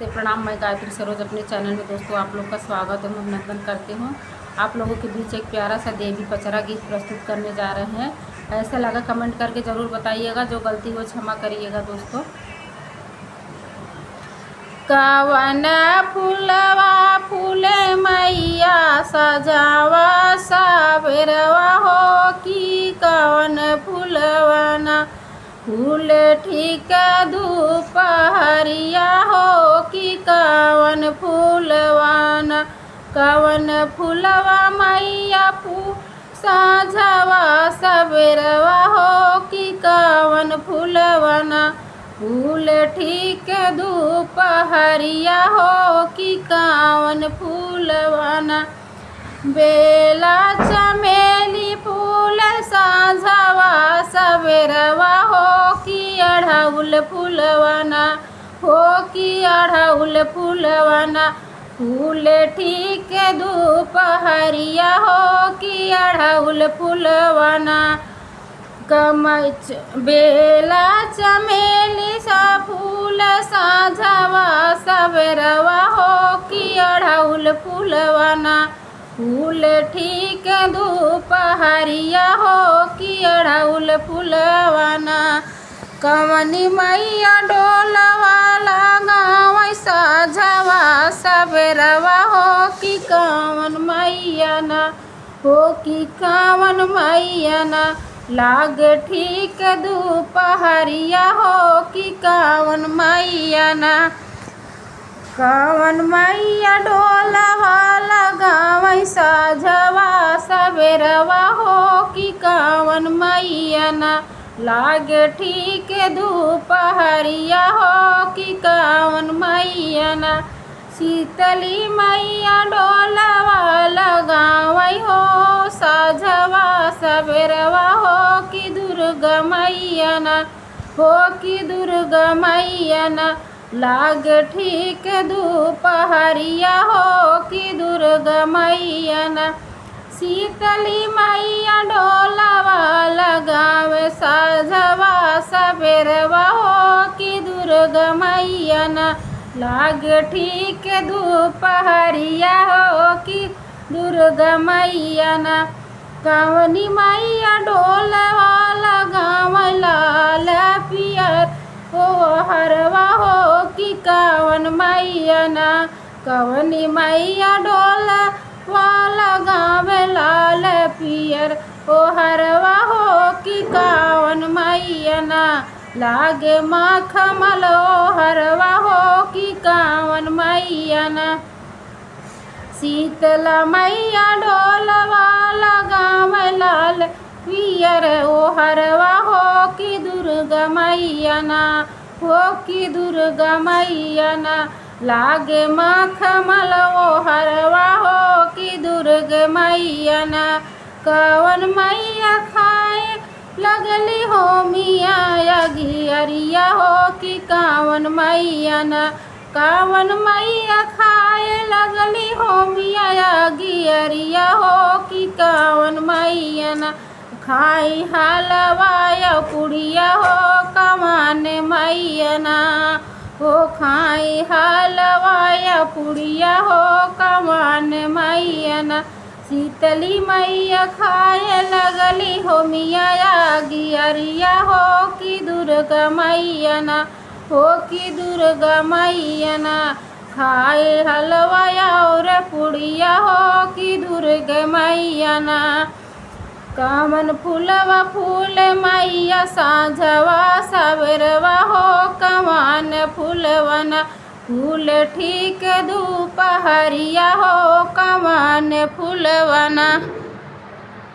तो प्रणाम। मैं गायत्री सरोज अपने चैनल में दोस्तों आप लोग का स्वागत है, अभिनंदन करती हूँ। आप लोगों के बीच एक प्यारा सा देवी पचरा गीत प्रस्तुत करने जा रहे हैं। ऐसा लगा कमेंट करके ज़रूर बताइएगा, जो गलती हो क्षमा करिएगा दोस्तों। कवन फूलवा फूले मैया सजावा साबरवा हो कि कवन फूलवना फूल ठीक दोपहरिया हो कि कवन फूलवाना कवन फूलवा मैया साझवा सबेरवा हो कि कवन फूलवना फूल ठीक दोपहरिया हो कि कवन फूलवना बेला चमेली फूल साझवा सबेरवा हो कि अढ़उल फूलवना हो कि अढ़उल फूलवना फूल ठीक दोपहरिया हो कि अढ़उल फूलवना बेला चमेली सा फूल साझवा सबेरवा हो कि अढ़उल फूलवना फूल ठीक दोपहरिया हो कि अढ़उल फूलवना कवनी मैया डोलवा लगाव साझवा सबेरवा हो कि कवन मैया ना हो कि कवन मैया ना लाग ठीक दोपहरिया हो कि कवन मैया ना कवन मैया डोलवा लगावै साझवा सबेरवा हो कि कवन मैया ना लागे ठीक दोपहरिया हो कि कवन मैया ना शीतली मैया डोलवा लगावै हो साझवा सबेरवा हो कि दुर्गा मैया ना हो कि दुर्गा मैया ना लाग ठीक दोपहरिया हो कि दुर्गा मैया ना शीतली मैया डोलवा लगावे साझवा सबेरवा हो कि दुर्गा मैया ना लाग ठीक दोपहरिया हो कि दुर्गा मैया ना कवनी मैया डोलवा लगावे लाल पियर ओ हरवा हो कि कवन मैया ना कवनी मैया डोलवा लगावे लाल पियर ओ हरवा हो कि कवन मैया ना लागे मखमल ओ हरवा हो कि कवन मैया ना शीतला मैया डोलवा लगावे लाल पियर ओ हरवा हो कि दुर्गा मैया ना हो कि दुर्गा मैया ना लागे मखमल ओ हरवा हो कि दुर्गा मैया ना कवन मैया खाए लगली हो मिया घियरिया हो कि कवन मैया ना कवन मैया खाए लगली हो मिया घियरिया हो कि कवन मैया ना खाई हलवाया पुड़िया हो कवन मैया ना हो खाई हलवाया पुड़िया हो कवन मैया ना शीतली मैया खाए लगली हो मिया घियरिया हो कि दुर्गा मैया ना हो कि दुर्गा मैया ना खाए हलवाया और पुड़िया हो कि दुर्गा मैया ना कवन फूलवा फूल मैया साझवा सबेरवा हो कवन फूलवना फूल ठीक दोपहरिया हो कवन फूलवना।